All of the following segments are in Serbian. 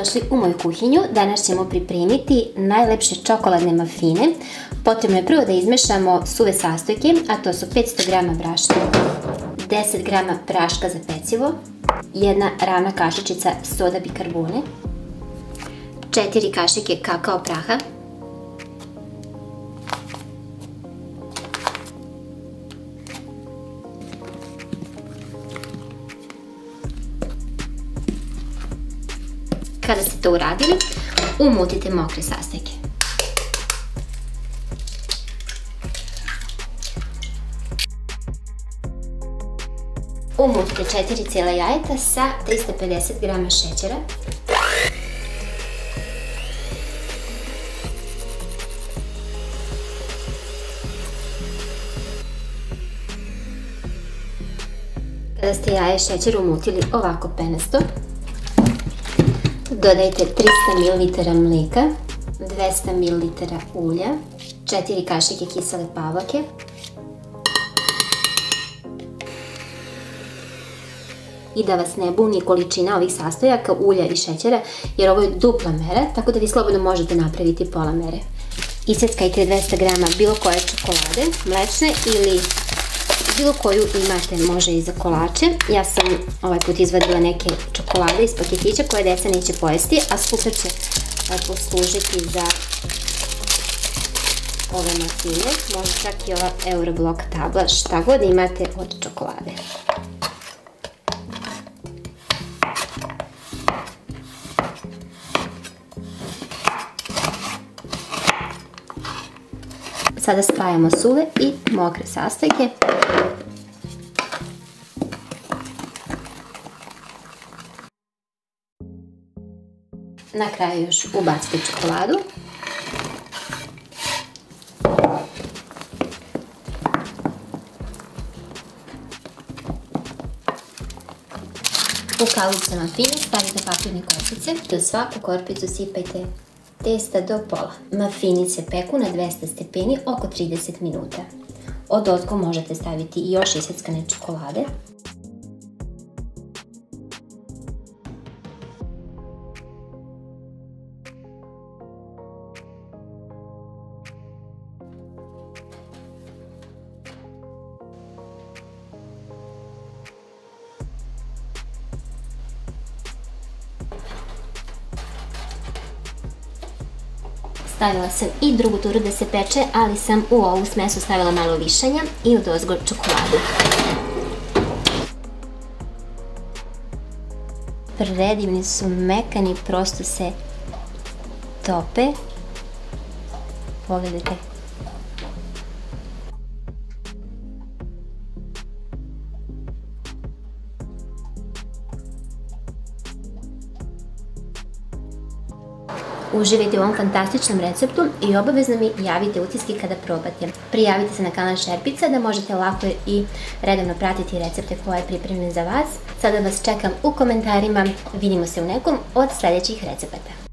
dobrodošli u moju kuhinju. Danas ćemo pripremiti najlepše čokoladne mafine. Potrebno je prvo da izmešamo suve sastojke, a to su 500 g brašna, 10 g praška za pecivo, 1 ravna kašičica soda bikarbone, 4 kašike kakao praha, Kada ste to uradili, umutite mokre sastojke. Umutite 4 cijela jajeta sa 350 g šećera. Kada ste jaje i šećer umutili ovako penasto, dodajte 300 ml mlijeka, 200 ml ulja, 4 kašike kisele pavlake, i da vas ne buni količina ovih sastojaka, ulja i šećera, jer ovo je dupla mera, tako da vi slobodno možete napraviti pola mere. Iseckajte 200 g bilo koje čokolade, mlečne ili bilo koju imate, može i za kolače. Ja sam ovaj put izvadila neke čokolade iz paketića koje deca neće pojesti, a super će poslužiti za ove mafine. Može čak i ova Euroblok tabla, šta god imate od čokolade. Sada spajamo suve i mokre sastojke. Na kraju još ubacite čokoladu. U kalup za mafine stavite papirne korpice. U svaku korpicu sipajte testa do pola. Mafini se peku na 200 stepeni oko 30 minuta. Odozgo možete staviti i još iseckane čokolade. Stavila sam i drugu turu da se peče, ali sam u ovu smesu stavila malo višanja i odozgo čokoladu. Predivni su, mekani, prosto se tope. Pogledajte. Uživajte u ovom fantastičnom receptu i obavezno mi javite utiske kada probate. Prijavite se na kanal Šerpica da možete lako i redovno pratiti recepte koje pripremim za vas. Sada vas čekam u komentarima, vidimo se u nekom od sljedećih recepata.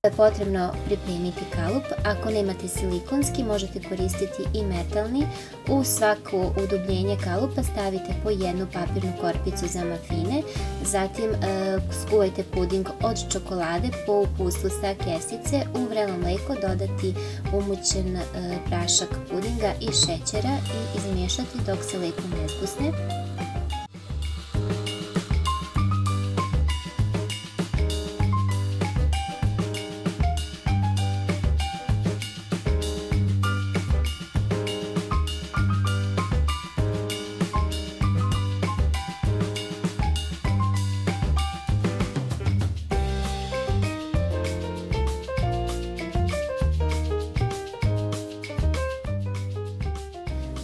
Je potrebno pripremiti kalup. Ako nemate silikonski, možete koristiti i metalni. U svako udubljenje kalupa stavite po jednu papirnu korpicu za mafine, zatim skuvajte puding od čokolade po uputstvu sa kesice, u vrelo mlijeko dodati umućen prašak pudinga i šećera i izmiješati dok se lepo ne zgusne.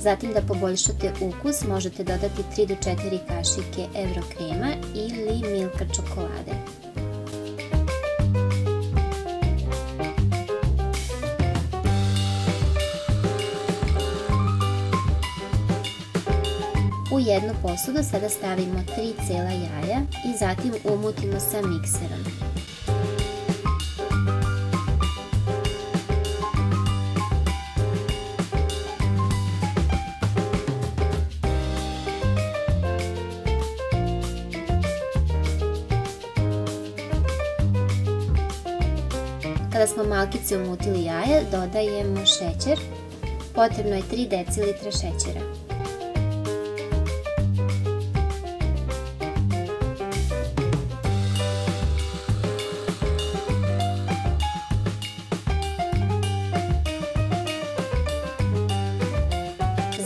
Zatim da poboljšate ukus možete dodati 3 do 4 kašike Eurokrema ili Milka čokolade. U jednu posudu sada stavimo 3 cijela jaja i zatim umutimo sa mikserom. Kada smo malkice umutili jaje, dodajemo šećer. Potrebno je 3 decilitra šećera.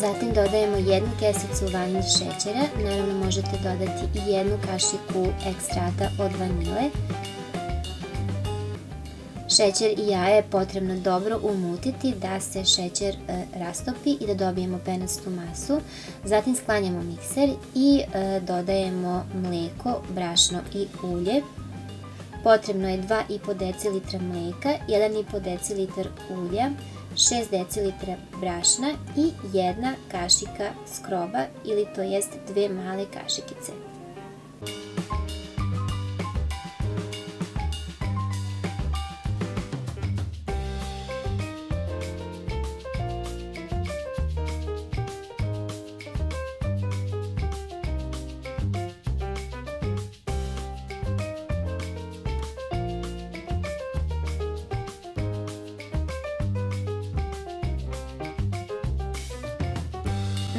Zatim dodajemo 1 kesicu vanilj šećera, naravno možete dodati i 1 kašiku ekstrata od vanile. Šećer i jaje je potrebno dobro umutiti da se šećer rastopi i da dobijemo penastu masu. Zatim sklanjamo mikser i dodajemo mlijeko, brašno i ulje. Potrebno je 2,5 decilitra mlijeka, 1,5 decilitar ulja, 6 decilitra brašna i 1 kašika skroba ili to jest 2 male kašikice.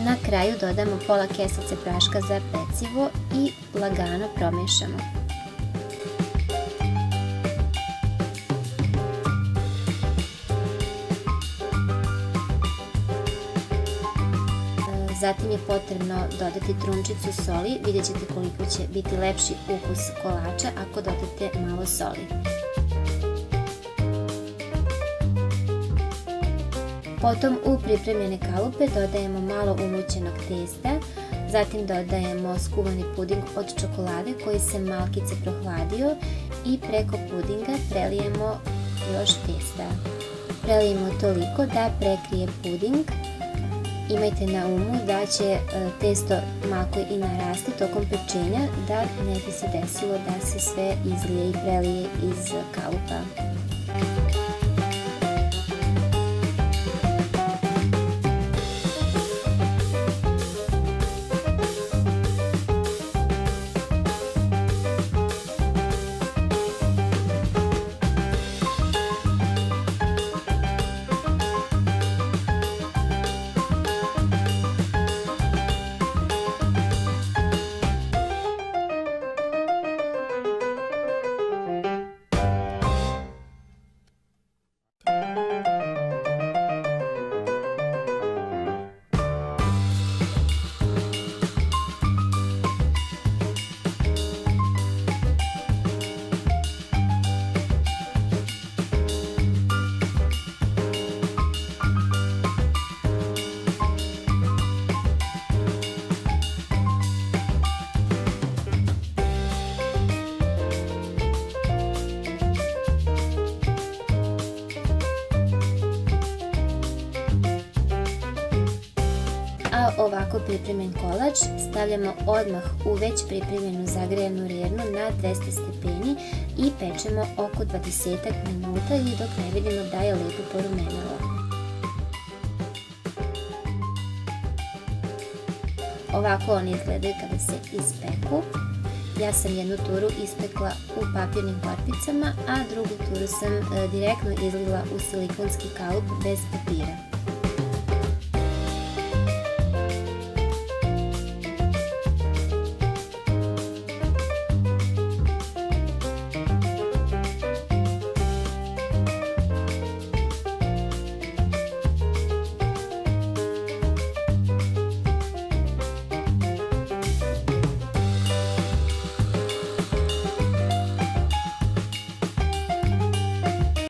Na kraju dodamo pola kesice praška za pecivo i lagano promiješamo. Zatim je potrebno dodati trunčicu soli, vidjet ćete koliko će biti lepši ukus kolača ako dodate malo soli. Potom u pripremljene kalupe dodajemo malo umućenog testa, zatim dodajemo skuvani puding od čokolade koji se malkice prohladio i preko pudinga prelijemo još testa. Prelijemo toliko da prekrije puding. Imajte na umu da će testo malko i narasti tokom pečenja, da ne bi se desilo da se sve izlije i prelije iz kalupa. A ovako pripremljen kolač stavljamo odmah u već pripremljenu zagrejanu rernu na 200 stepeni i pečemo oko 20 minuta ili dok ne vidimo da je lepo porumenilo. Ovako oni izgledaju kada se ispeku. Ja sam jednu turu ispekla u papirnim korpicama, a drugu turu sam direktno izlila u silikonski kalup bez papira.